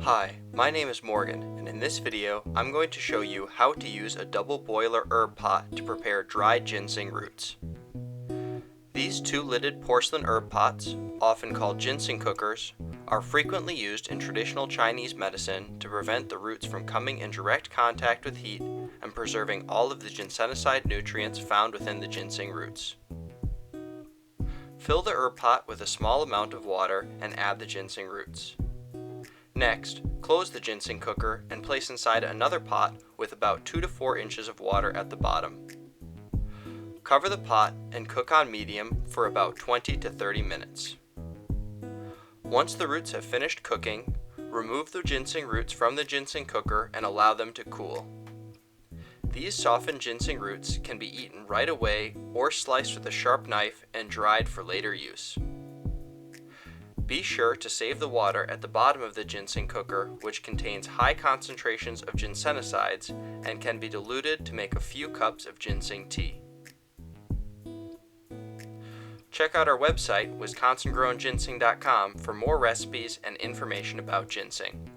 Hi, my name is Morgan, and in this video, I'm going to show you how to use a double boiler herb pot to prepare dried ginseng roots. These two-lidded porcelain herb pots, often called ginseng cookers, are frequently used in traditional Chinese medicine to prevent the roots from coming in direct contact with heat and preserving all of the ginsenoside nutrients found within the ginseng roots. Fill the herb pot with a small amount of water and add the ginseng roots. Next, close the ginseng cooker and place inside another pot with about 2 to 4 inches of water at the bottom. Cover the pot and cook on medium for about 20 to 30 minutes. Once the roots have finished cooking, remove the ginseng roots from the ginseng cooker and allow them to cool. These softened ginseng roots can be eaten right away or sliced with a sharp knife and dried for later use. Be sure to save the water at the bottom of the ginseng cooker, which contains high concentrations of ginsenosides and can be diluted to make a few cups of ginseng tea. Check out our website, wisconsingrownginseng.com, for more recipes and information about ginseng.